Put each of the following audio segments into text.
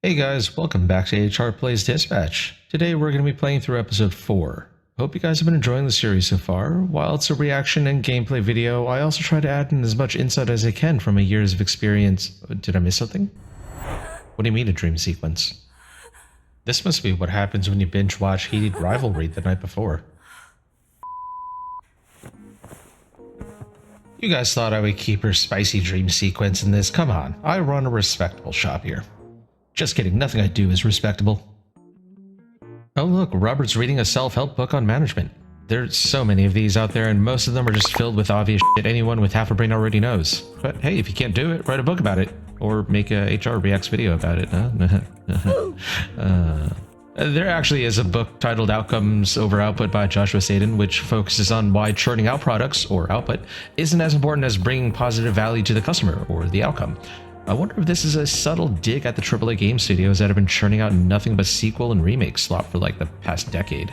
Hey guys, welcome back to HR Plays Dispatch. Today we're going to be playing through episode 4. Hope you guys have been enjoying the series so far. While it's a reaction and gameplay video, I also try to add in as much insight as I can from my years of experience. Did I miss something? What do you mean a dream sequence? This must be what happens when you binge watch Heated Rivalry the night before. You guys thought I would keep her spicy dream sequence in this? Come on, I run a respectable shop here. Just kidding, nothing I do is respectable. Oh look, Robert's reading a self-help book on management. There's so many of these out there and most of them are just filled with obvious shit anyone with half a brain already knows. But hey, if you can't do it, write a book about it. Or make a HR Reacts video about it. There actually is a book titled Outcomes Over Output by Joshua Sadin, which focuses on why churning out products, or output, isn't as important as bringing positive value to the customer, or the outcome. I wonder if this is a subtle dig at the AAA game studios that have been churning out nothing but sequel and remake slop for like the past decade.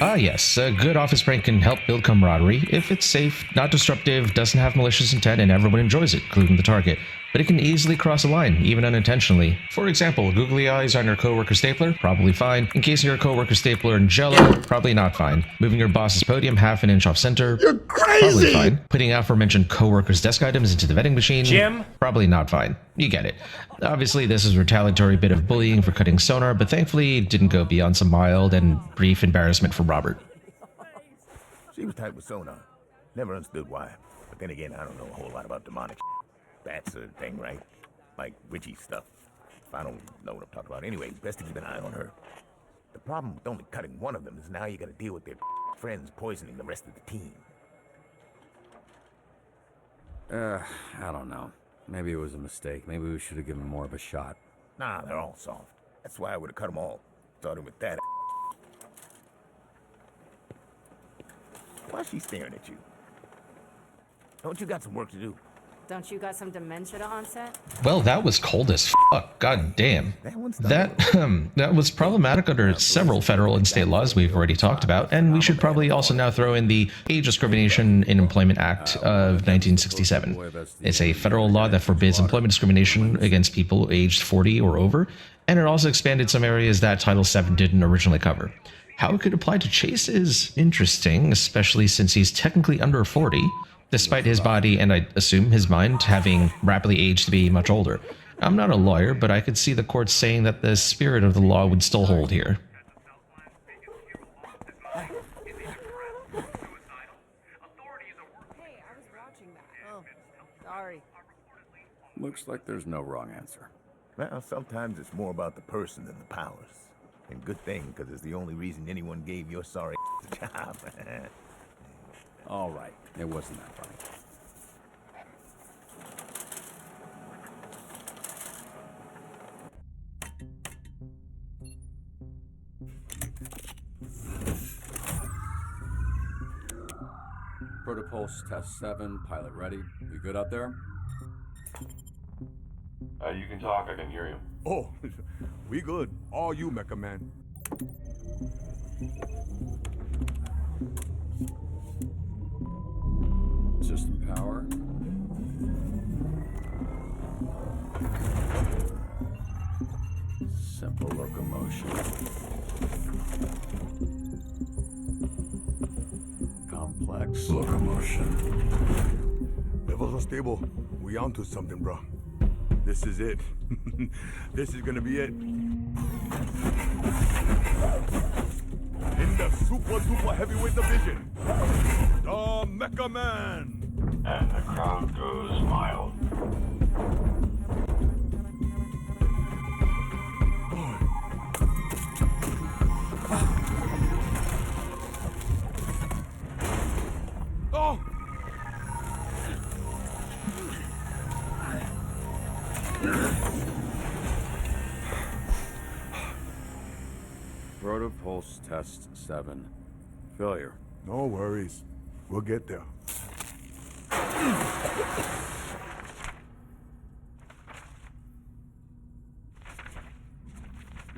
Ah yes, a good office prank can help build camaraderie if it's safe, not disruptive, doesn't have malicious intent, and everyone enjoys it, including the target. But it can easily cross a line, even unintentionally. For example, googly eyes on your coworker stapler, probably fine. Encasing your coworker stapler in jello, probably not fine. Moving your boss's podium half an inch off center, You're crazy! Probably fine. Putting aforementioned coworkers' desk items into the vending machine, Jim? Probably not fine. You get it. Obviously, this is a retaliatory bit of bullying for cutting Sonar, but thankfully it didn't go beyond some mild and brief embarrassment for Robert. She was tight with Sonar. Never understood why. But then again, I don't know a whole lot about demonic. That's a thing, right? Like witchy stuff. I don't know what I'm talking about. Anyway, best to keep an eye on her. The problem with only cutting one of them is now you gotta deal with their friends poisoning the rest of the team. I don't know. Maybe it was a mistake. Maybe we should have given more of a shot. Nah, they're all soft. That's why I would have cut them all. Starting with that. Why's she staring at you? Don't you got some work to do? Don't you got some dementia to onset? Well, that was cold as fuck. God damn. That That was problematic under several federal and state laws we've already talked about, and we should probably also now throw in the Age Discrimination in Employment Act of 1967. It's a federal law that forbids employment discrimination against people aged 40 or over, and it also expanded some areas that Title VII didn't originally cover. How it could apply to Chase is interesting, especially since he's technically under 40, despite his body and I assume his mind having rapidly aged to be much older. I'm not a lawyer, but I could see the court saying that the spirit of the law would still hold here. Hey, I was watching that. Oh, sorry. Looks like there's no wrong answer. Well, sometimes it's more about the person than the powers. And good thing, because it's the only reason anyone gave your sorry a job. All right, it wasn't that funny. Protopulse test 7, pilot ready. We good out there? You can talk, I can hear you. Oh, we good. All you, Mecha Man. System power. Simple locomotion. Complex locomotion. Levels are stable. We onto something, bro. This is it. This is gonna be it. In the super heavyweight division, the Mecha Man. And the crowd goes wild. Oh! Protopulse test 7. Failure. No worries. We'll get there.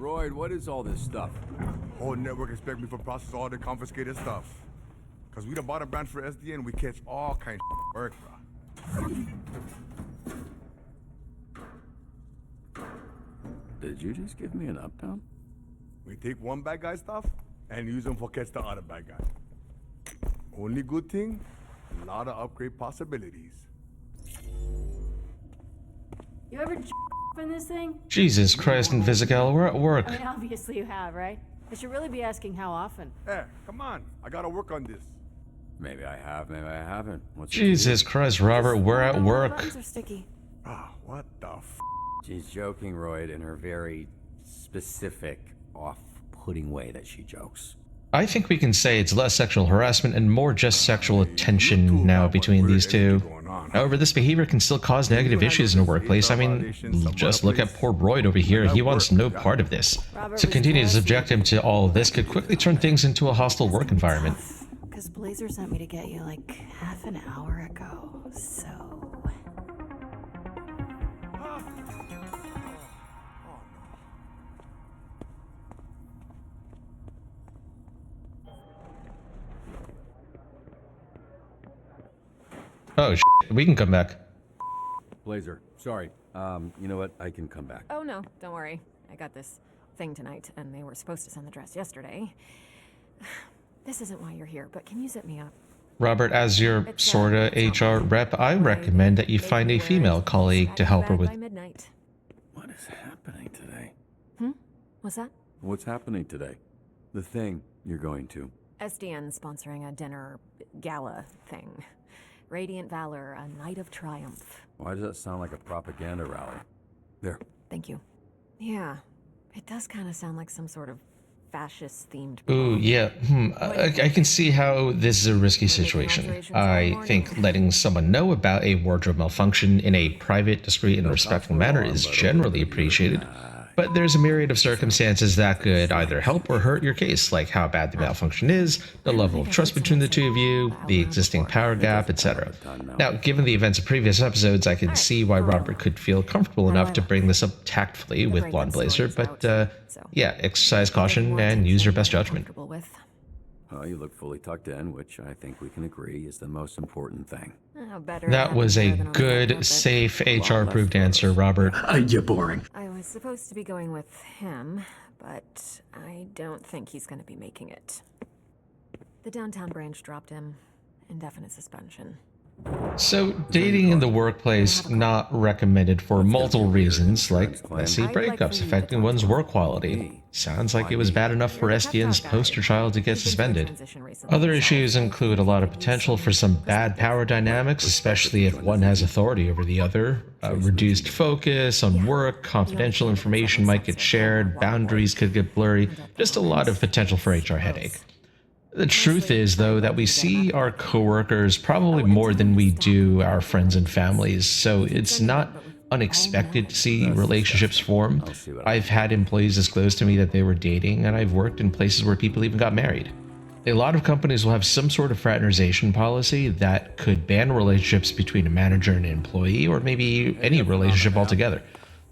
Royd, what is all this stuff? Whole network expect me to process all the confiscated stuff. Cause we the bottom branch for SDN, we catch all kinds of work, bro. Did you just give me an up-down? We take one bad guy stuff and use them for catch the other bad guy. Only good thing, a lot of upgrade possibilities. You ever in this thing? Jesus Christ and Physical, we're at work. I mean, obviously you have, right? I should really be asking how often. Hey, come on, I gotta work on this. Maybe I have, maybe I haven't. What's Jesus Christ, Robert, we're at The work. buttons are sticky. Ah, what the f? She's joking, Royd, in her very specific, off-putting way that she jokes. I think we can say it's less sexual harassment and more just sexual attention now between these two. However, this behavior can still cause negative issues in a workplace. I mean, just look at poor Royd over here. He wants no part of this. To continue to subject him to all of this could quickly turn things into a hostile work environment. Because Blazer sent me to get you like half an hour ago, so... Oh, we can come back. Blazer, sorry. You know what? I can come back. Oh, no, don't worry. I got this thing tonight, and they were supposed to send the dress yesterday. This isn't why you're here, but can you zip me up? Robert, as your sorta HR rep, I recommend that you find a female colleague to help her with... By midnight. What is happening today? What's that? What's happening today? The thing you're going to. SDN sponsoring a dinner gala thing. Radiant Valor, a night of triumph. Why does that sound like a propaganda rally? There. Thank you. Yeah, it does kind of sound like some sort of fascist-themed... Ooh, yeah. I can see how this is a risky situation. I think letting someone know about a wardrobe malfunction in a private, discreet, and respectful manner is generally appreciated. But there's a myriad of circumstances that could either help or hurt your case, like how bad the malfunction is, the level of trust between the two of you, the existing power gap, etc. Now, given the events of previous episodes, I can see why Robert could feel comfortable enough to bring this up tactfully with Blonde Blazer, but yeah, exercise caution and use your best judgment. Well, you look fully tucked in, which I think we can agree is the most important thing. That was a good, safe, HR-approved answer, Robert. You're boring. I was supposed to be going with him, but I don't think he's going to be making it. The downtown branch dropped him. Indefinite suspension. So, dating in the workplace not recommended for multiple reasons, like messy breakups affecting one's work quality. Sounds like it was bad enough for SDN's poster child to get suspended. Other issues include a lot of potential for some bad power dynamics, especially if one has authority over the other. Reduced focus on work, confidential information might get shared, boundaries could get blurry, just a lot of potential for HR headache. The truth is, though, that we see our coworkers probably more than we do our friends and families, so it's not unexpected to see relationships form. I've had employees disclose to me that they were dating, and I've worked in places where people even got married. A lot of companies will have some sort of fraternization policy that could ban relationships between a manager and an employee, or maybe any relationship altogether.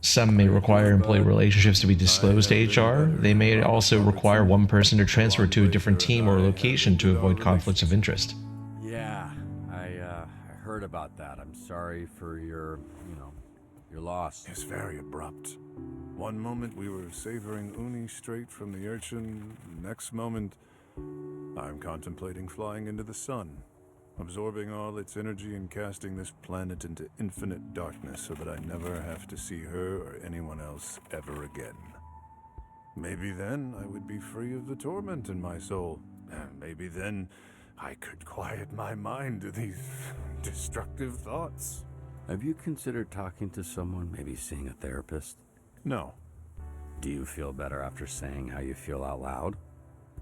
Some may require employee relationships to be disclosed to HR. They may also require one person to transfer to a different team or location to avoid conflicts of interest. Yeah, I heard about that. I'm sorry for your loss. It's very abrupt. One moment we were savoring uni straight from the urchin. Next moment, I'm contemplating flying into the sun, absorbing all its energy and casting this planet into infinite darkness so that I never have to see her or anyone else ever again. Maybe then I would be free of the torment in my soul, and maybe then I could quiet my mind to these destructive thoughts. Have you considered talking to someone, maybe seeing a therapist? No. Do you feel better after saying how you feel out loud?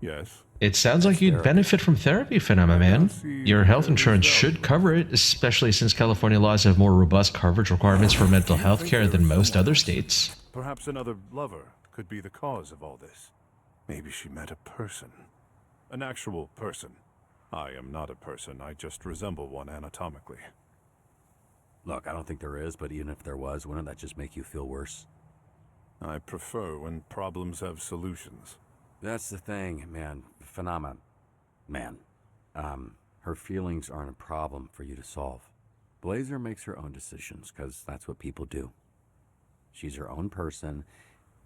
Yes. It sounds like you'd benefit from therapy, Phenomena Man. Your health insurance should cover it, especially since California laws have more robust coverage requirements for mental health care than most other states. Perhaps another lover could be the cause of all this. Maybe she met a person. An actual person. I am not a person, I just resemble one anatomically. Look, I don't think there is, but even if there was, wouldn't that just make you feel worse? I prefer when problems have solutions. That's the thing, man. Man. Her feelings aren't a problem for you to solve. Blazer makes her own decisions, because that's what people do. She's her own person,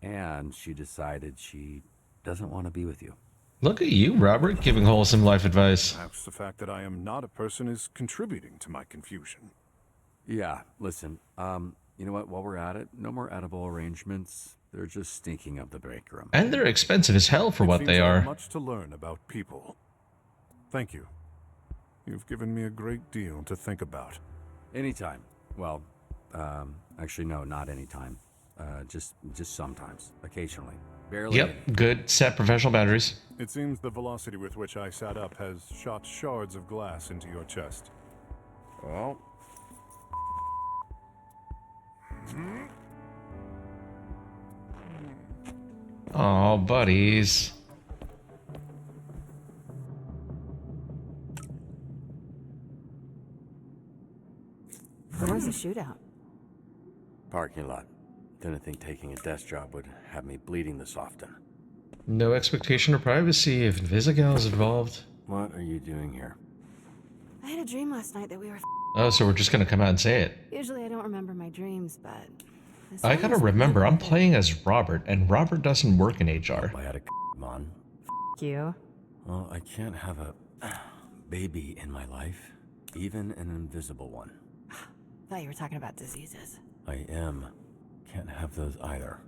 and she decided she doesn't want to be with you. Look at you, Robert, giving wholesome life advice. Perhaps the fact that I am not a person is contributing to my confusion. Yeah, listen, you know what, while we're at it, no more edible arrangements. They're just stinking up the break room. And they're expensive as hell for It what seems they I have are. much to learn about people. Thank you. You've given me a great deal to think about. Anytime. Well, actually, no, not anytime. Just sometimes, occasionally. Barely. Yep, good. Set professional boundaries. It seems the velocity with which I sat up has shot shards of glass into your chest. Well. Aw, buddies. Where's the shootout? Parking lot. Didn't think taking a desk job would have me bleeding this often. No expectation of privacy if Visigal is involved. What are you doing here? I had a dream last night that we were Oh, so we're just gonna come out and say it. Usually I don't remember my dreams, but... this I one gotta was remember, I'm memorable. playing as Robert, and Robert doesn't work in HR. I had a on. You? Well, I can't have a baby in my life, even an invisible one. Thought you were talking about diseases. I am. Can't have those either.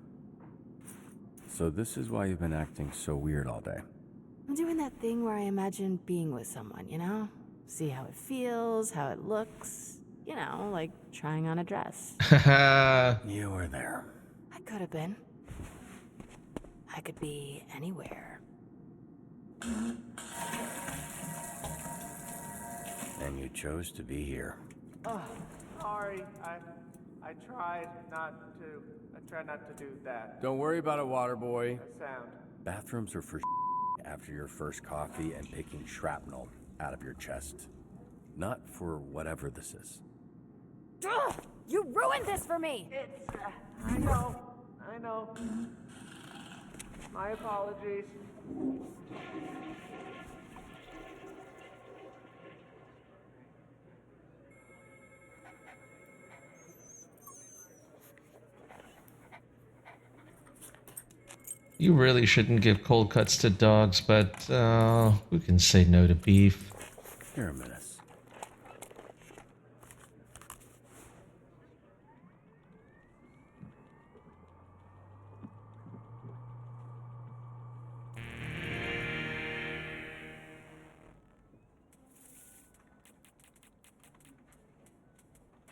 So this is why you've been acting so weird all day. I'm doing that thing where I imagine being with someone, you know? See how it feels, how it looks. You know, like trying on a dress. Haha. You were there. I could have been. I could be anywhere. And you chose to be here. Oh, sorry. I tried not to. I tried not to do that. Don't worry about it, water boy. That sound. Bathrooms are for after your first coffee and picking shrapnel out of your chest. Not for whatever this is. Ugh! You ruined this for me! It's. I know. My apologies. You really shouldn't give cold cuts to dogs, but we can say no to beef. You're a menace.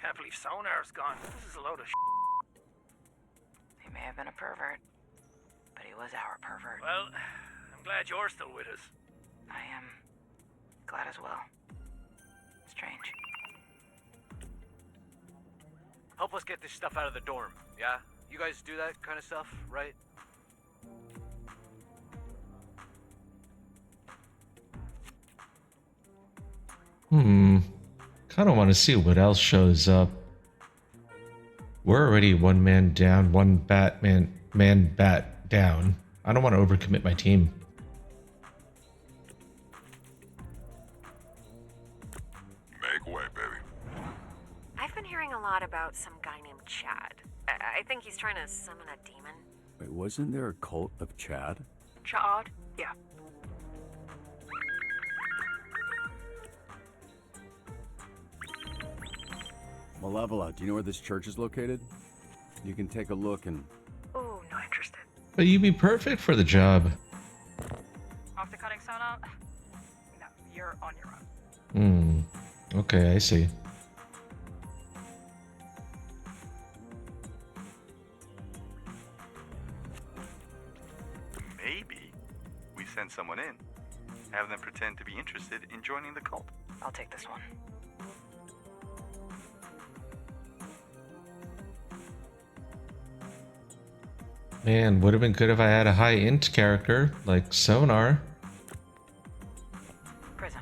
Can't believe Sonar's gone. This is a load of He may have been a pervert, but he was our pervert. Well, I'm glad you're still with us. I am glad as well. Strange. Help us get this stuff out of the dorm, yeah? You guys do that kind of stuff, right? Kind of want to see what else shows up. We're already one man down, one bat down. I don't want to overcommit my team. Make way, baby. I've been hearing a lot about some guy named Chad. I think he's trying to summon a demon. Wait, wasn't there a cult of Chad? Chad? Yeah. Malevola, do you know where this church is located? You can take a look and... Ooh, not interested. But you'd be perfect for the job. Off the cutting Sonar? No, you're on your own. Okay, I see. Maybe we send someone in, have them pretend to be interested in joining the cult. I'll take this one. Man, would have been good if I had a high int character like Sonar. Prism,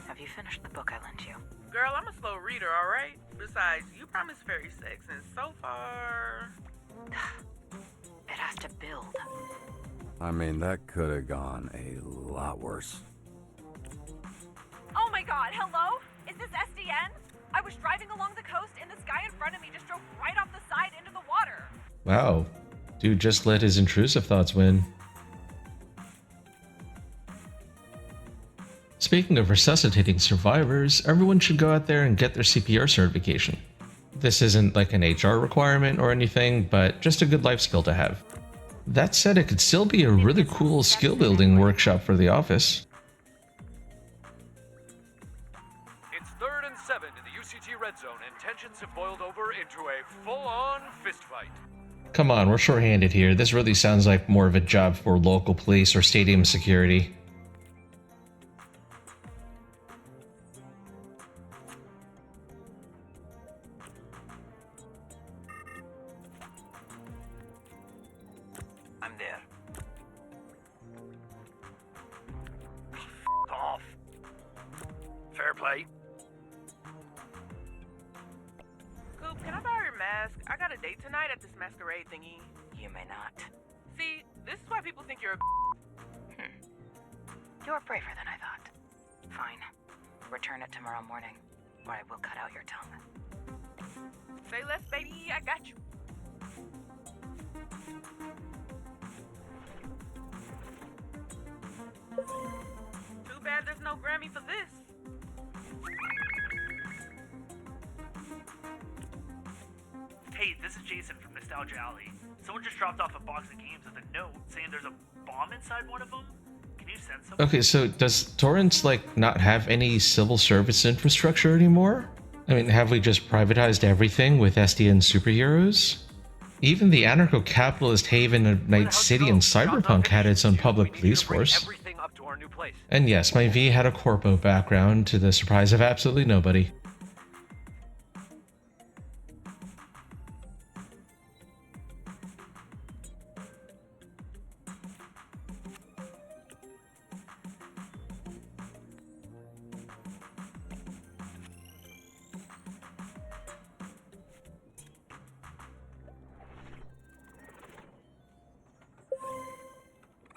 have you finished the book I lent you? Girl, I'm a slow reader, alright? Besides, you promised fairy sex, and so far... to build. I mean, that could have gone a lot worse. Oh my god, hello? Is this SDN? I was driving along the coast and this guy in front of me just drove right off the side into the water. Wow. Dude just let his intrusive thoughts win. Speaking of resuscitating survivors, everyone should go out there and get their CPR certification. This isn't like an HR requirement or anything, but just a good life skill to have. That said, it could still be a really cool skill building workshop for the office. It's 3rd and 7 in the UCT red zone, and tensions have boiled over into a full-on fistfight. Come on, we're shorthanded here. This really sounds like more of a job for local police or stadium security. I'm there. Off. Fair play. Coop, can I borrow your mask? I got a date tonight at this masquerade thingy. You may not. See, this is why people think you're a You're braver than I thought. Fine. Return it tomorrow morning, or I will cut out your tongue. Say less, baby. I got you. Too bad there's no Grammy for this. Hey, this is Jason from Nostalgia Alley. Someone just dropped off a box of games with a note saying there's a bomb inside one of them. Can you send someone? Okay, so does Torrance, like, not have any civil service infrastructure anymore? I mean, have we just privatized everything with SDN superheroes? Even the anarcho-capitalist haven of Night City and Cyberpunk had its own public police force. And yes, my V had a corpo background, to the surprise of absolutely nobody.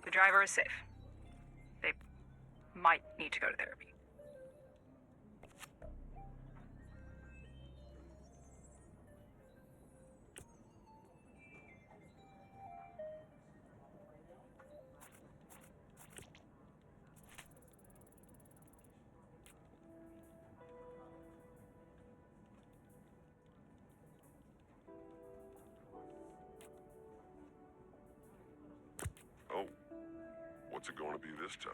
The driver is safe. They might need to go to therapy. Oh, what's it going to be this time?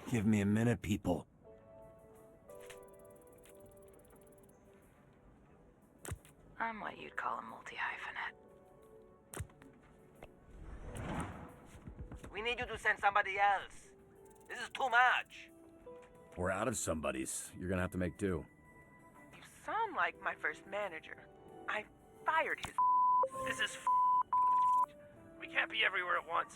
Give me a minute, people. I'm what you'd call a multi-hyphenate. We need you to send somebody else. This is too much. We're out of somebody's. You're gonna have to make do. You sound like my first manager. I fired his. This is We can't be everywhere at once.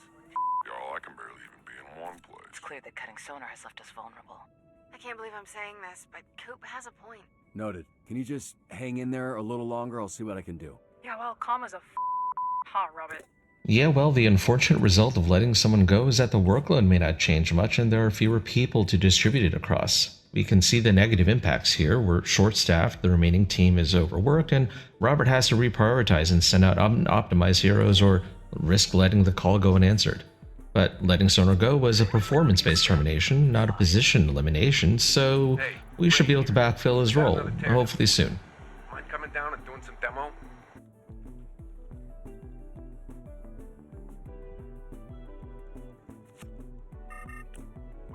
Y'all, I can barely even be in one place. It's clear that cutting Sonar has left us vulnerable. I can't believe I'm saying this, but Coop has a point. Noted. Can you just hang in there a little longer? I'll see what I can do. Yeah, well, comma's a hot rabbit. Yeah, well, the unfortunate result of letting someone go is that the workload may not change much and there are fewer people to distribute it across. We can see the negative impacts here. We're short-staffed, the remaining team is overworked, and Robert has to reprioritize and send out optimized heroes or risk letting the call go unanswered. But letting Sonar go was a performance-based termination, not a position elimination, so we should be able to backfill his role, hopefully soon. Mind coming down and doing some demo?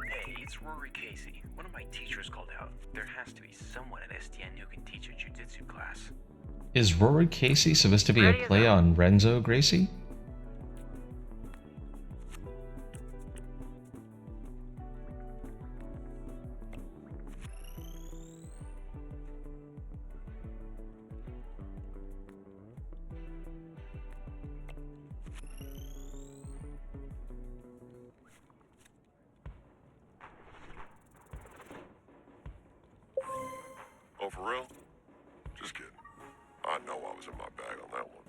Hey, it's Rory Casey. One of my teachers called out. There has to be someone at SDN who can teach a jujitsu class. Is Rory Casey supposed to be a play on Renzo Gracie? Oh, for real? Just kidding. I know I was in my bag on that one.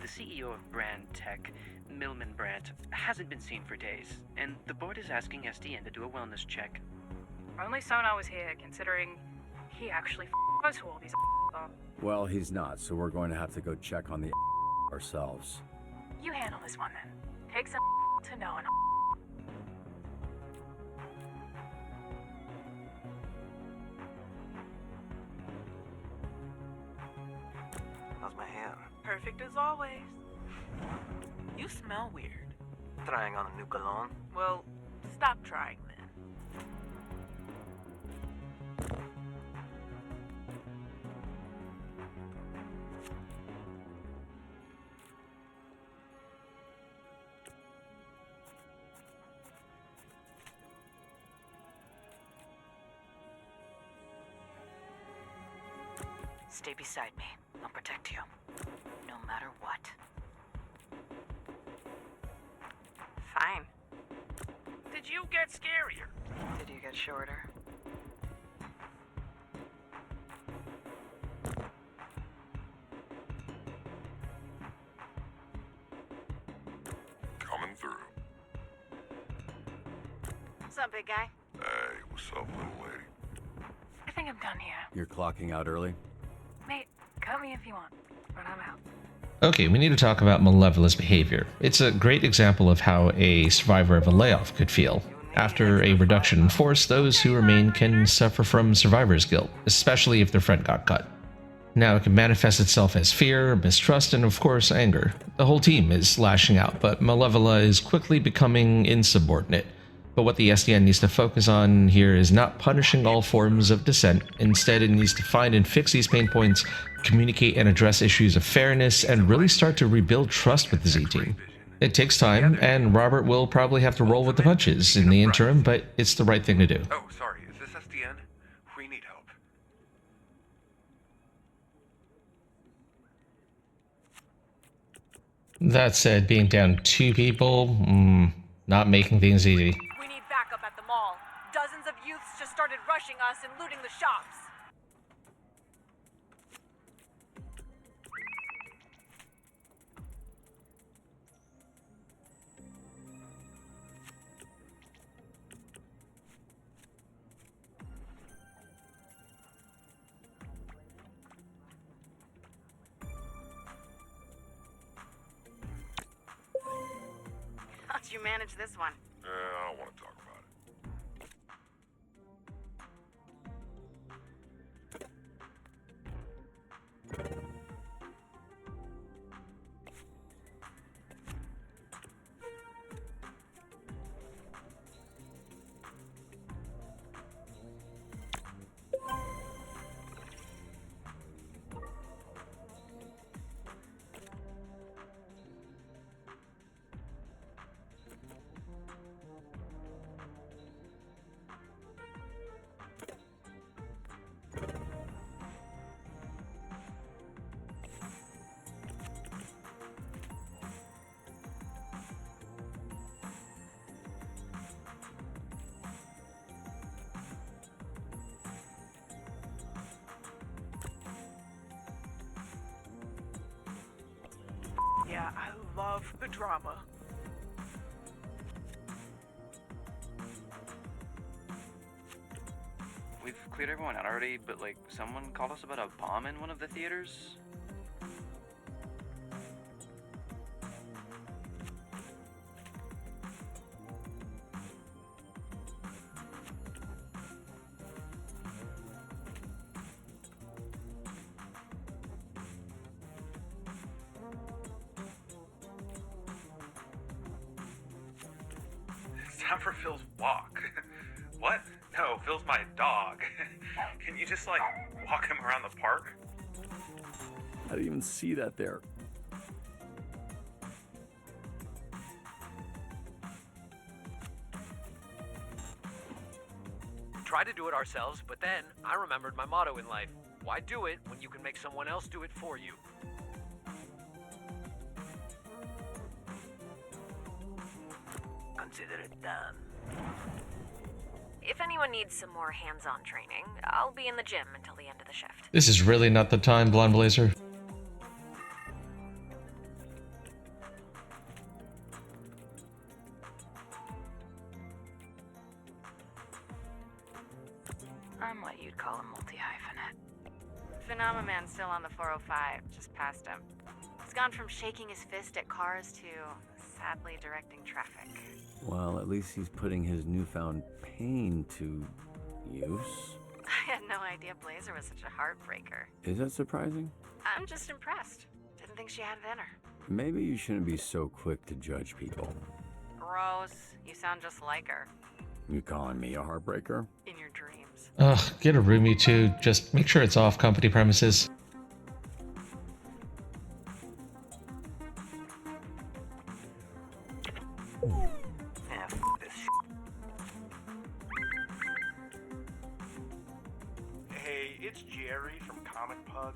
The CEO of Brand Tech, Millman Brandt, hasn't been seen for days, and the board is asking SDN to do a wellness check. Only Sonar was here, considering he actually knows who all these are. Well, he's not, so we're going to have to go check on the ourselves. You handle this one then. Take some to know an How's my hair? Perfect as always. You smell weird. Trying on a new cologne? Well, stop trying then. Stay beside me. I'll protect you. No matter what. Fine. Did you get scarier? Did you get shorter? Coming through. What's up, big guy? Hey, what's up, little lady? I think I'm done here. You're clocking out early? Mate, cut me if you want, but I'm out. Okay, we need to talk about malevolous behavior. It's a great example of how a survivor of a layoff could feel. After a reduction in force, those who remain can suffer from survivor's guilt, especially if their friend got cut. Now, it can manifest itself as fear, mistrust, and of course, anger. The whole team is lashing out, but Malevola is quickly becoming insubordinate. But what the SDN needs to focus on here is not punishing all forms of dissent. Instead, it needs to find and fix these pain points, communicate and address issues of fairness, and really start to rebuild trust with the Z-Team. It takes time, and Robert will probably have to roll with the punches in the interim, but it's the right thing to do. Oh, sorry, is this SDN? We need help. That said, being down 2 people, not making things easy. We need backup at the mall. Dozens of youths just started rushing us and looting the shops. How'd you manage this one? I don't want to talk about it. Yeah, I love the drama. We've cleared everyone out already, but like, someone called us about a bomb in one of the theaters? It's time for Phil's walk. What? No, Phil's my dog. Can you just, like, walk him around the park? I didn't even see that there. Try to do it ourselves, but then I remembered my motto in life. Why do it when you can make someone else do it for you? consider it done. If anyone needs some more hands-on training, I'll be in the gym until the end of the shift. This is really not the time, Blonde Blazer. I'm what you'd call a multi-hyphenate. Phenomenon still on the 405, just past him. He's gone from shaking his fist at cars to sadly directing traffic. Well, at least he's putting his newfound pain to use. I had no idea Blazer was such a heartbreaker. Is that surprising? I'm just impressed. Didn't think she had it in her. Maybe you shouldn't be so quick to judge people. Gross. You sound just like her. You calling me a heartbreaker? In your dreams. Ugh, get a roomie too. Just make sure it's off company premises. Yeah, this Hey, it's Jerry from Comic Pug.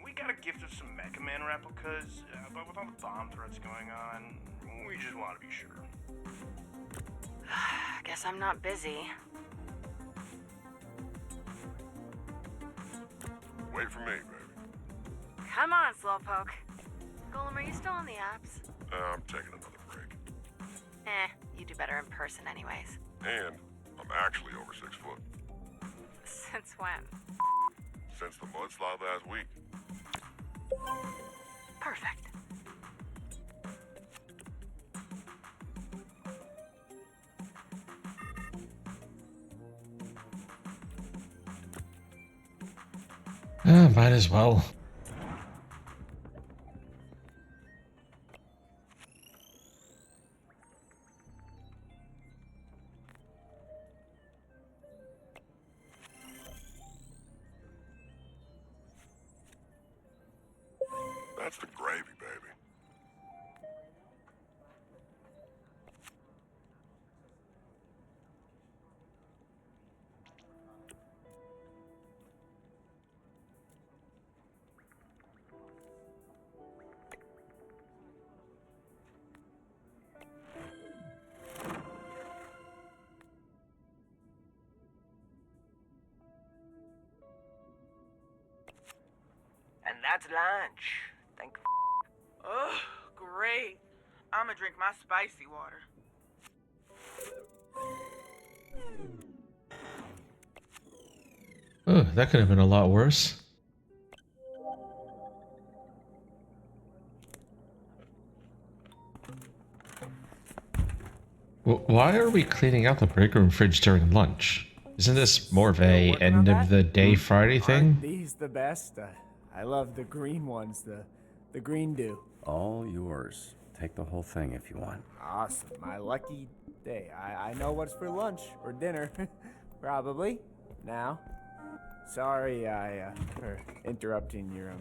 We got a gift of some Mecha Man replicas, but with all the bomb threats going on, we just want to be sure. Guess I'm not busy. Wait for me, baby. Come on, Slowpoke. Golem, are you still on the apps? I'm taking another break. You do better in person anyways. And I'm actually over 6 foot. Since when? Since the mudslide last week. Perfect. Might as well. That's the gravy, baby. And that's lunch. Thank Ugh, great. I'ma drink my spicy water. Oh, that could have been a lot worse. Why are we cleaning out the break room fridge during lunch? Isn't this more of a end of the day Friday thing? Aren't these the best? I love the green ones, the green dew. All yours. Take the whole thing if you want. Awesome. My lucky day. I know what's for lunch or dinner. Probably. Now. Sorry, for interrupting your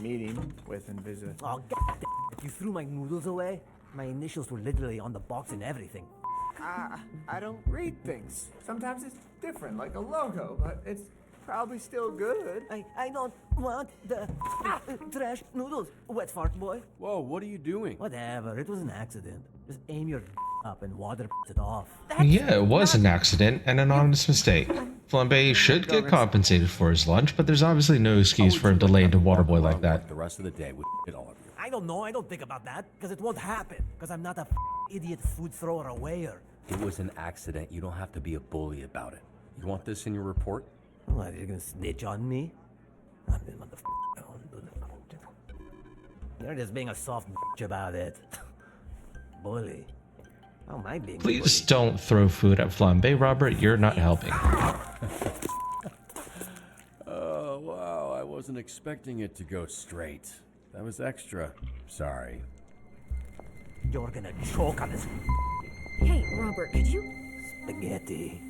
meeting with Invisa. Oh, God, you threw my noodles away? My initials were literally on the box and everything. I don't read things. Sometimes it's different, like a logo, but it's probably still good. I don't want the trash noodles, wet fart boy. Whoa, what are you doing? Whatever, it was an accident. Just aim your up and water it off. Yeah, it was an accident and an honest mistake. Flambe should get compensated for his lunch, but there's obviously no excuse for him to lay into Waterboy like that. The rest of the day with all of you. I don't know, I don't think about that, because it won't happen, because I'm not a idiot food thrower awayer. It was an accident. You don't have to be a bully about it. You want this in your report? What, you're gonna snitch on me? I'm the You're just being a soft bitch about it. Bully. How am I being Please don't throw food at Flambe, Robert. You're not helping. Oh, wow. I wasn't expecting it to go straight. That was extra. Sorry. You're gonna choke on this. Hey, Robert, could you... Spaghetti.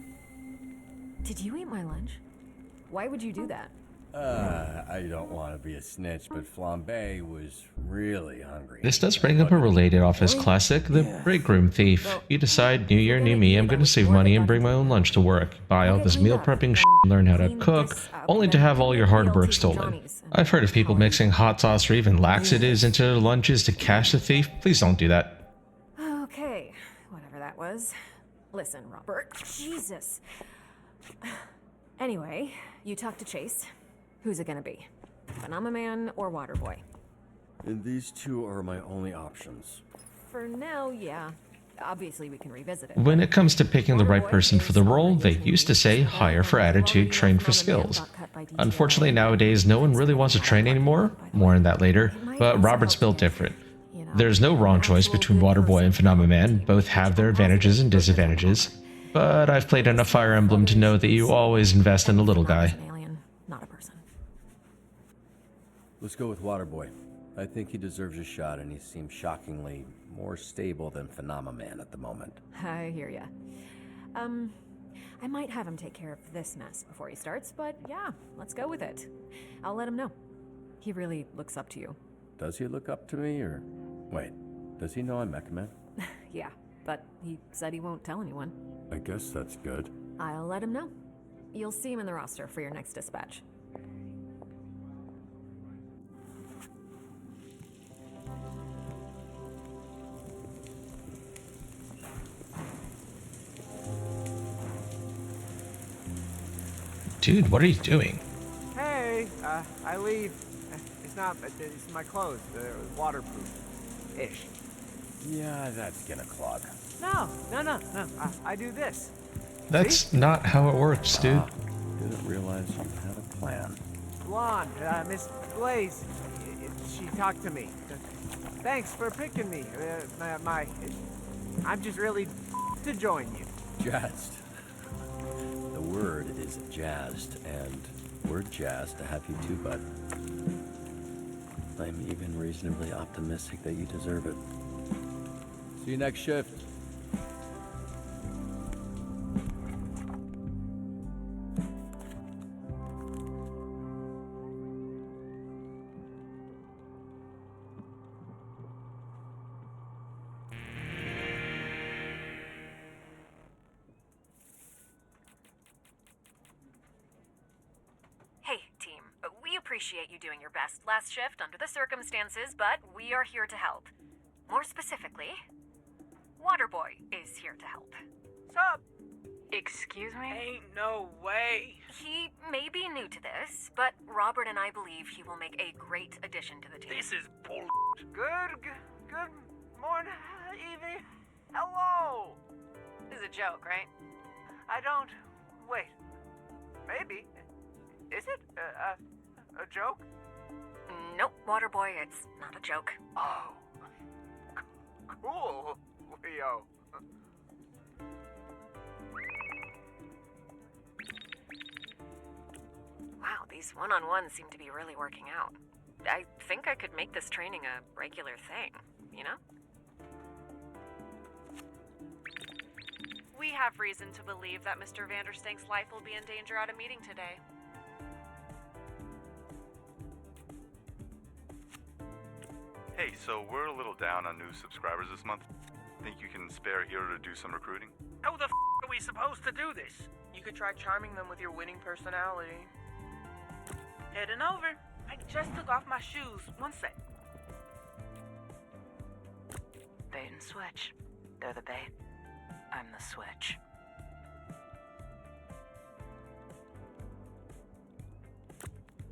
Did you eat my lunch? Why would you do that? I don't want to be a snitch, but Flambe was really hungry. This does bring up a related office classic, the Breakroom Thief. You decide, new year, new me, I'm gonna save money and bring my own lunch to work. Buy all this meal prepping shit, learn how to cook, only to have all your hard work stolen. I've heard of people mixing hot sauce or even laxatives into their lunches to catch the thief. Please don't do that. Okay, whatever that was. Listen, Robert. Jesus. Anyway, you talked to Chase. Who's it gonna be? Phenomena Man or Waterboy? And these two are my only options. For now, yeah. Obviously, we can revisit it. When it comes to picking the right person for the role, they used to say hire for attitude, train for skills. Unfortunately, nowadays, no one really wants to train anymore. More on that later. But Robert's built different. There's no wrong choice between Waterboy and Phenomena Man. Both have their advantages and disadvantages. But I've played enough Fire Emblem to know that you always invest in the little guy. Not a person. Let's go with Waterboy. I think he deserves a shot, and he seems shockingly more stable than Phenomena Man at the moment. I hear ya. I might have him take care of this mess before he starts, but yeah, let's go with it. I'll let him know. He really looks up to you. Does he look up to me, or... Wait, does he know I'm Mecha Man? Yeah, but he said he won't tell anyone. I guess that's good. I'll let him know. You'll see him in the roster for your next dispatch. Dude, what are you doing? Hey, I leave. It's my clothes. They're waterproof-ish. Yeah, that's gonna clog. No. I do this. That's not how it works, dude. Didn't realize you had a plan. Blonde, Miss Blaze. She talked to me. Thanks for picking me. I'm just really to join you. Jazzed. The word is jazzed, and we're jazzed to have you too, bud. I'm even reasonably optimistic that you deserve it. See you next shift. Hey, team. We appreciate you doing your best last shift under the circumstances, but we are here to help. More specifically, Waterboy is here to help. Sup? Excuse me? Ain't no way. He may be new to this, but Robert and I believe he will make a great addition to the team. This is bull. Good morning, evening. Hello. This is a joke, right? I don't. Wait. Maybe. Is it a joke? Nope, Waterboy, it's not a joke. Oh. Cool, Leo. Wow, these one-on-ones seem to be really working out. I think I could make this training a regular thing, you know? We have reason to believe that Mr. Vanderstank's life will be in danger at a meeting today. Hey, so we're a little down on new subscribers this month. Think you can spare a hero to do some recruiting? How the f are we supposed to do this? You could try charming them with your winning personality. Heading over. I just took off my shoes. One sec. Bait and switch. They're the bait. I'm the switch.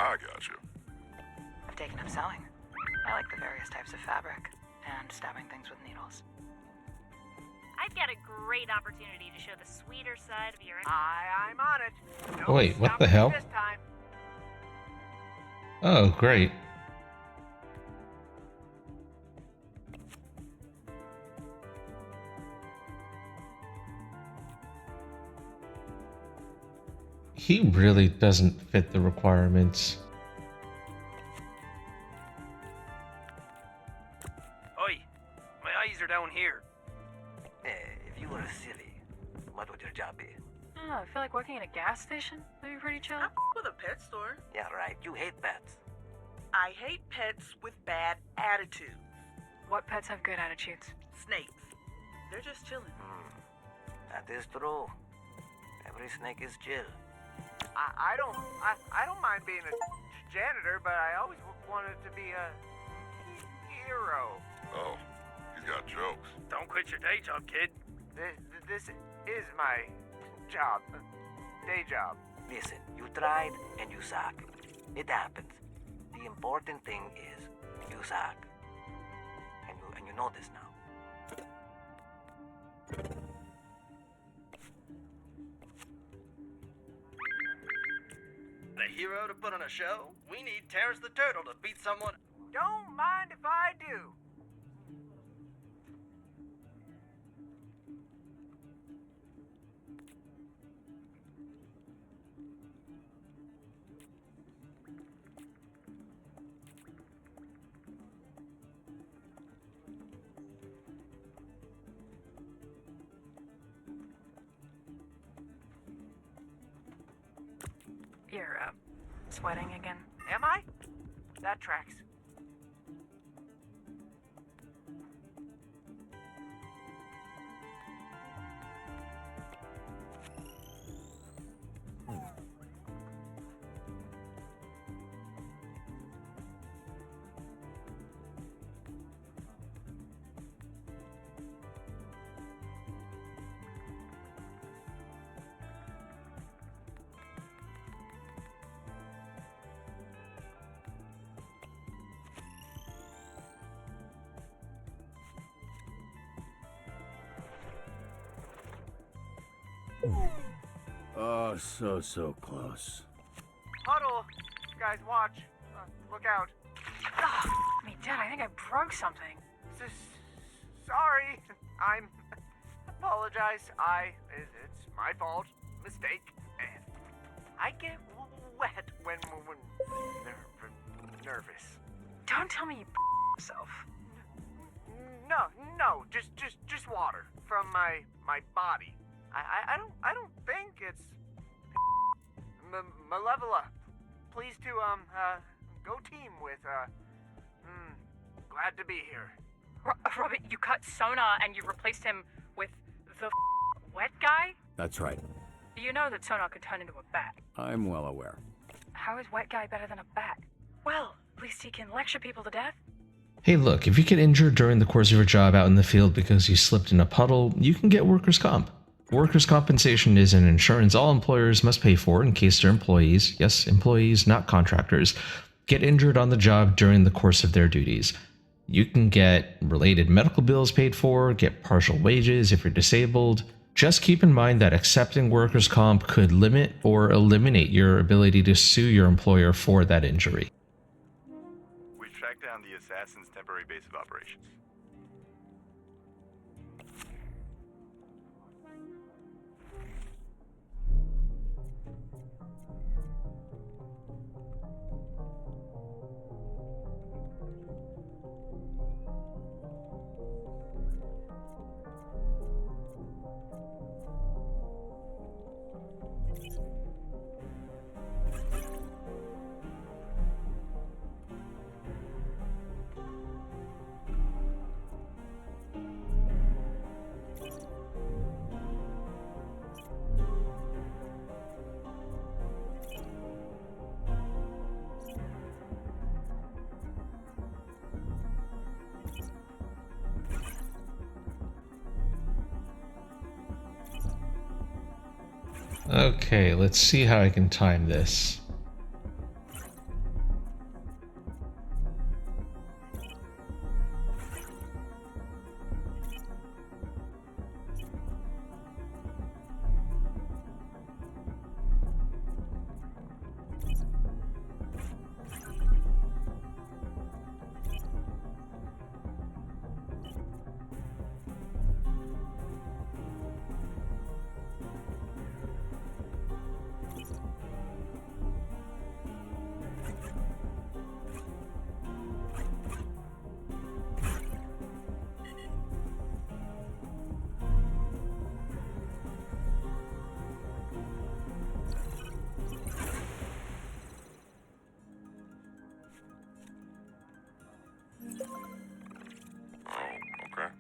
I got you. I've taken up sewing. I like the various types of fabric and stabbing things with needles. I've got a great opportunity to show the sweeter side of your... I'm on it. Wait, what the hell? This time. Oh, great. He really doesn't fit the requirements. Oi, my eyes are down here. If you were a civvy, what would your job be? Oh, I feel like working at a gas station. That'd be pretty chill. I'm with a pet store. Yeah, right. You hate pets. I hate pets with bad attitudes. What pets have good attitudes? Snakes. They're just chilling. That is true. Every snake is chill. I don't mind being a janitor, but I always wanted to be a hero. Oh, he's got jokes. Don't quit your day job, kid. This is my job. Day job. Listen, you tried and you suck. It happens. The important thing is you suck. And you know this now. The hero to put on a show? We need Terrence the Turtle to beat someone. Don't mind if I do. You're, sweating again. Am I? That tracks. Oh, so close. Huddle! Guys, watch. Look out. Ugh, me dead. I think I broke something. Sorry. I'm... Apologize. It's my fault. Mistake. I get wet when nervous. Don't tell me you yourself. No. Just water from my body. I don't think it's Malevola. Please to go team with glad to be here. Robert, you cut Sonar and you replaced him with the wet guy? That's right. You know that Sonar could turn into a bat. I'm well aware. How is wet guy better than a bat? Well, at least he can lecture people to death. Hey, look, if you get injured during the course of your job out in the field because you slipped in a puddle, you can get workers' comp. Workers' compensation is an insurance all employers must pay for in case their employees, yes, employees, not contractors, get injured on the job during the course of their duties. You can get related medical bills paid for, get partial wages if you're disabled. Just keep in mind that accepting workers' comp could limit or eliminate your ability to sue your employer for that injury. We've tracked down the assassin's temporary base of operations. Okay, let's see how I can time this. Okay.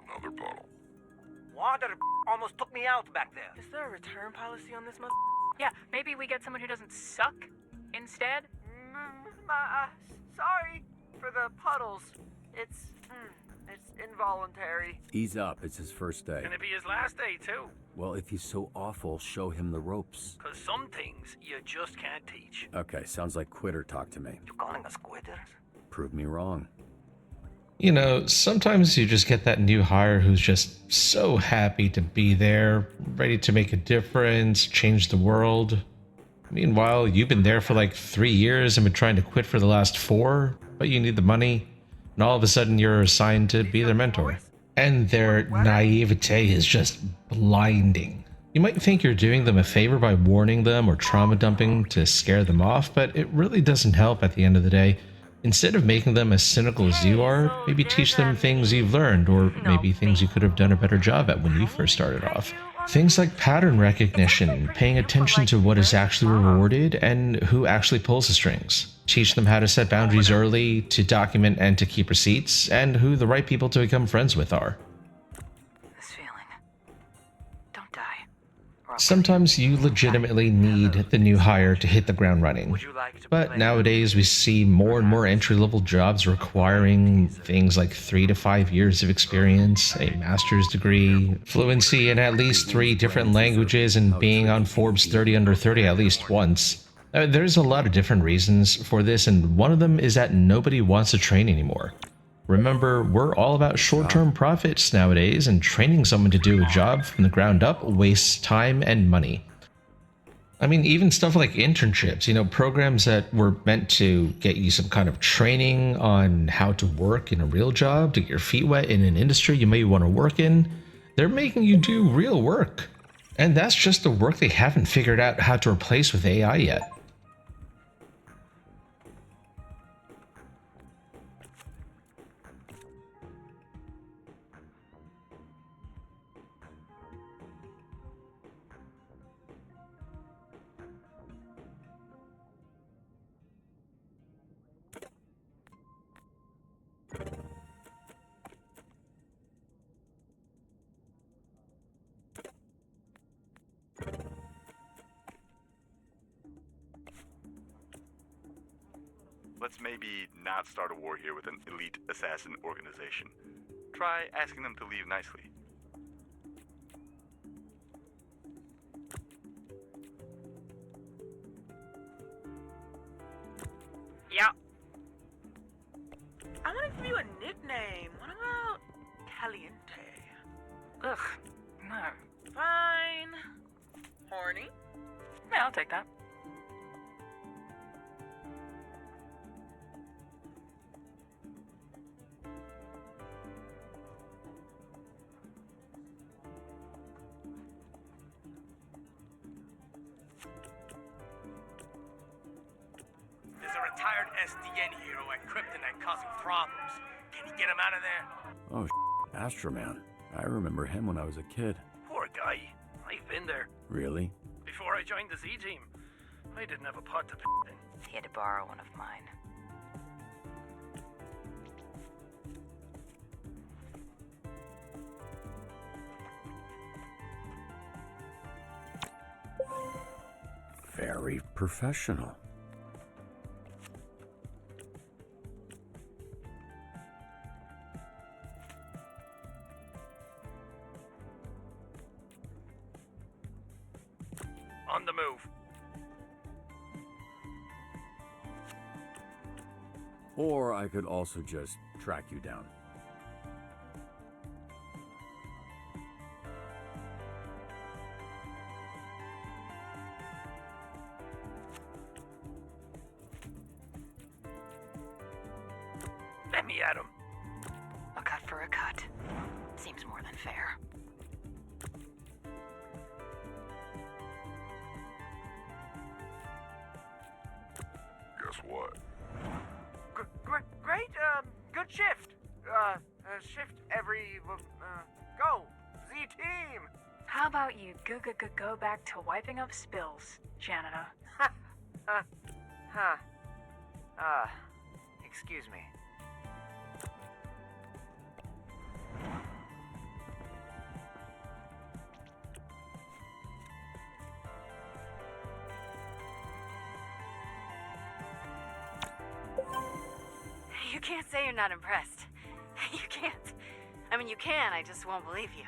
Another puddle. Water almost took me out back there. Is there a return policy on this Yeah, maybe we get someone who doesn't suck instead? Sorry for the puddles. It's involuntary. Ease up, it's his first day. Gonna be his last day, too. Well, if he's so awful, show him the ropes. Cause some things you just can't teach. Okay, sounds like quitter talk to me. You calling us quitters? Prove me wrong. You know, sometimes you just get that new hire who's just so happy to be there, ready to make a difference, change the world. Meanwhile, you've been there for like 3 years and been trying to quit for the last 4, but you need the money, and all of a sudden you're assigned to be their mentor. And their naivete is just blinding. You might think you're doing them a favor by warning them or trauma dumping to scare them off, but it really doesn't help at the end of the day. Instead of making them as cynical as you are, maybe teach them things you've learned, or maybe things you could have done a better job at when you first started off. Things like pattern recognition, paying attention to what is actually rewarded and who actually pulls the strings. Teach them how to set boundaries early, to document and to keep receipts, and who the right people to become friends with are. This feeling. Don't die. Sometimes you legitimately need the new hire to hit the ground running. But nowadays we see more and more entry-level jobs requiring things like 3 to 5 years of experience, a master's degree, fluency in at least 3 different languages, and being on Forbes 30 under 30 at least once. There's a lot of different reasons for this, and one of them is that nobody wants to train anymore. Remember, we're all about short-term profits nowadays, and training someone to do a job from the ground up wastes time and money. I mean, even stuff like internships, programs that were meant to get you some kind of training on how to work in a real job, to get your feet wet in an industry you may want to work in, they're making you do real work. And that's just the work they haven't figured out how to replace with AI yet. Let's maybe not start a war here with an elite assassin organization. Try asking them to leave nicely. Yeah. I want to give you a nickname. What about Caliente? Ugh, no. Fine. Horny? Yeah, I'll take that. There's a retired SDN hero at Kryptonite causing problems. Can you get him out of there? Oh, Astroman. I remember him when I was a kid. Poor guy. I've been there. Really? Before I joined the Z team, I didn't have a pot to piss in. He had to borrow one of mine. Very professional. On the move. Or I could also just track you down. Let me at him. A cut for a cut. Seems more than fair. Guess what? Great, good shift. Shift every, go. Z team. How about you go back to wiping up spills, janitor? Excuse me. You can't say you're not impressed. You can't. I mean, you can, I just won't believe you.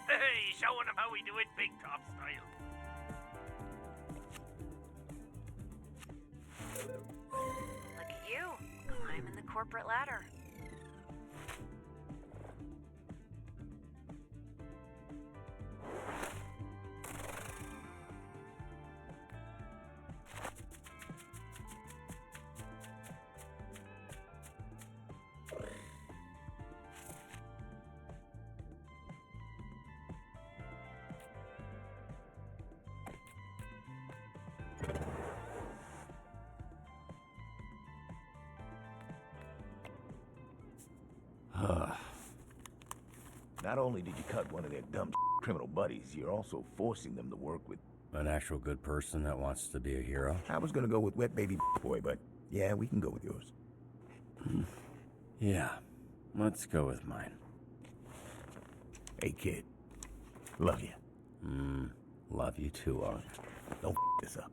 Hey, showing them how we do it big top style. Look at you, climbing the corporate ladder. Not only did you cut one of their dumb criminal buddies, you're also forcing them to work with An actual good person that wants to be a hero? I was gonna go with Wet Baby Boy, but yeah, we can go with yours. Yeah, let's go with mine. Hey, kid. Love you. Love you too, Ark. Don't this up.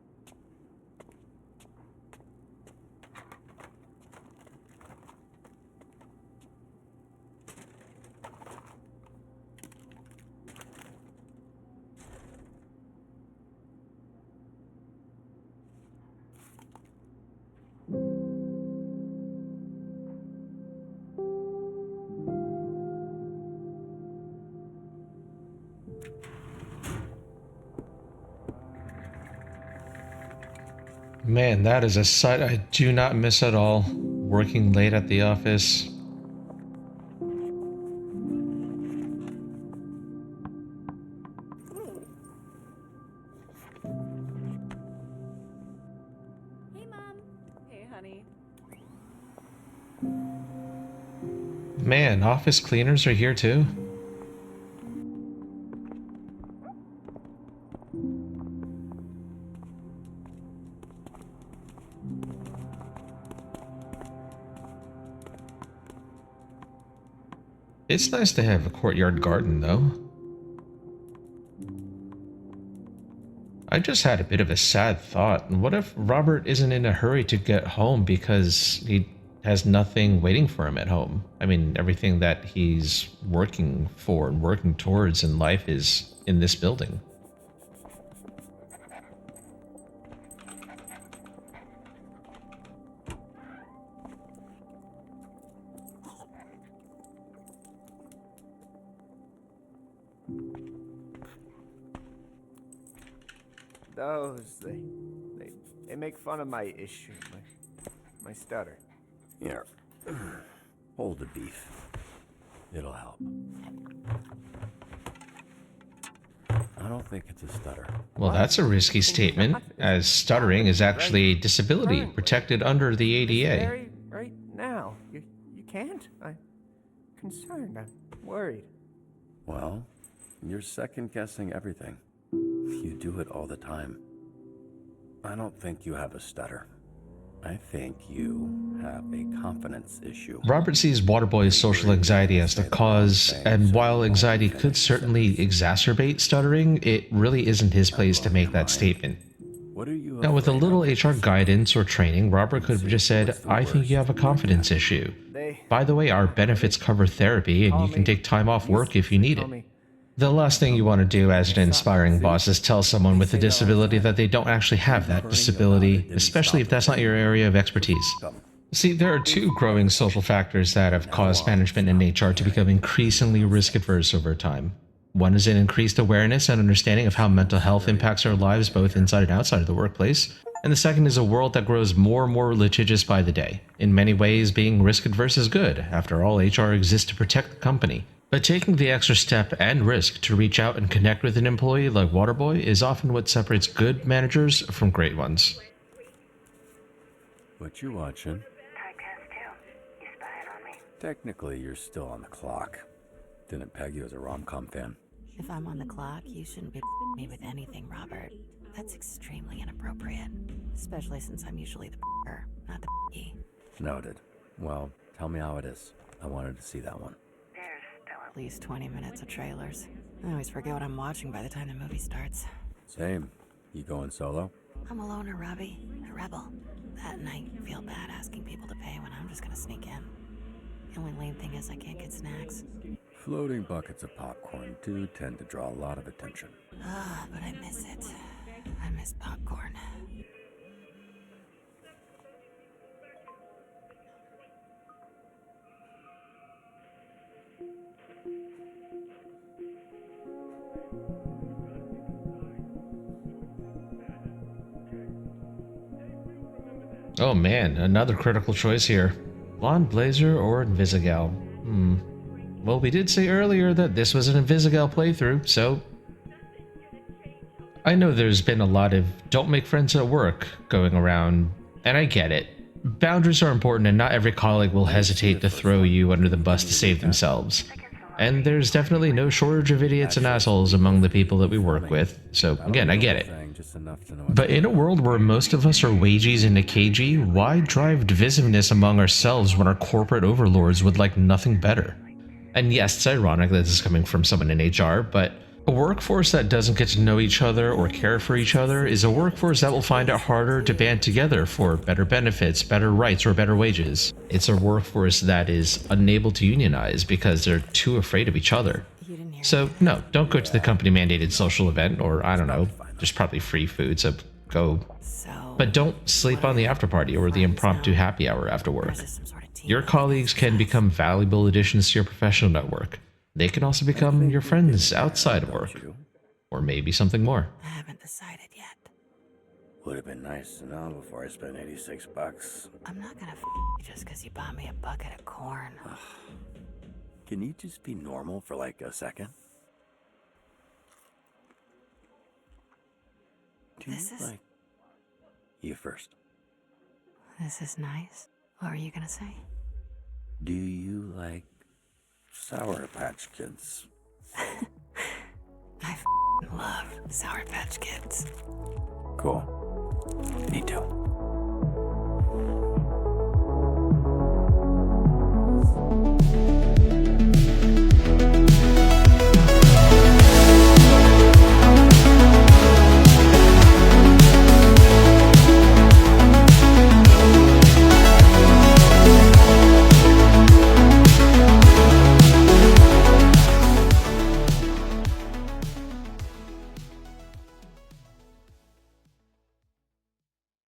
Man, that is a sight I do not miss at all. Working late at the office. Hey, Mom. Hey, honey. Man, office cleaners are here too. It's nice to have a courtyard garden, though. I just had a bit of a sad thought. What if Robert isn't in a hurry to get home because he has nothing waiting for him at home? I mean, everything that he's working for and working towards in life is in this building. They make fun of my issue, my stutter. Here, hold the beef. It'll help. I don't think it's a stutter. Well, that's a risky statement, as stuttering is actually a disability protected under the ADA. Right now, you can't. I'm concerned. I'm worried. Well, you're second-guessing everything. You do it all the time. I don't think you have a stutter. I think you have a confidence issue. Robert sees Waterboy's social anxiety as the cause, and while anxiety could certainly exacerbate stuttering, it really isn't his place to make that statement. Now, with a little HR guidance or training, Robert could have just said, I think you have a confidence issue. By the way, our benefits cover therapy, and you can take time off work if you need it. The last thing you want to do as an inspiring boss is tell someone with a disability that they don't actually have that disability, especially if that's not your area of expertise. See, there are two growing social factors that have caused management and HR to become increasingly risk-averse over time. One is an increased awareness and understanding of how mental health impacts our lives both inside and outside of the workplace. And the second is a world that grows more and more litigious by the day. In many ways, being risk-adverse is good. After all, HR exists to protect the company. But taking the extra step and risk to reach out and connect with an employee like Waterboy is often what separates good managers from great ones. What you watching? Technically, you're still on the clock. Didn't peg you as a rom-com fan. If I'm on the clock, you shouldn't be me with anything, Robert. That's extremely inappropriate. Especially since I'm usually the not the Noted. Well, tell me how it is. I wanted to see that one. At least 20 minutes of trailers. I always forget what I'm watching by the time the movie starts. Same. You going solo? I'm a loner, Robbie. A rebel. That night, feel bad asking people to pay when I'm just gonna sneak in. The only lame thing is I can't get snacks. Floating buckets of popcorn do tend to draw a lot of attention. Ah, but I miss it. I miss popcorn. Oh man, another critical choice here. Blonde Blazer or Invisigal? Well, we did say earlier that this was an Invisigal playthrough, so... I know there's been a lot of don't make friends at work going around, and I get it. Boundaries are important and not every colleague will hesitate to throw you under the bus to save themselves. And there's definitely no shortage of idiots and assholes among the people that we work with, so again, I get it. But in a world where most of us are wages and cagey, why drive divisiveness among ourselves when our corporate overlords would like nothing better? And yes, it's ironic that this is coming from someone in HR, but a workforce that doesn't get to know each other or care for each other is a workforce that will find it harder to band together for better benefits, better rights, or better wages. It's a workforce that is unable to unionize because they're too afraid of each other. So no, don't go to the company mandated social event, or I don't know, there's probably free food, so go. But don't sleep on the after party or the impromptu happy hour after work. Your colleagues can become valuable additions to your professional network. They can also become your friends outside of work. Or maybe something more. I haven't decided yet. Would have been nice to know before I spent $86. I'm not gonna you just because you bought me a bucket of corn. Can you just be normal for like a second? This is... You first. This is nice. What were you gonna say? Do you like Sour Patch Kids? I love Sour Patch Kids. Cool. Me too.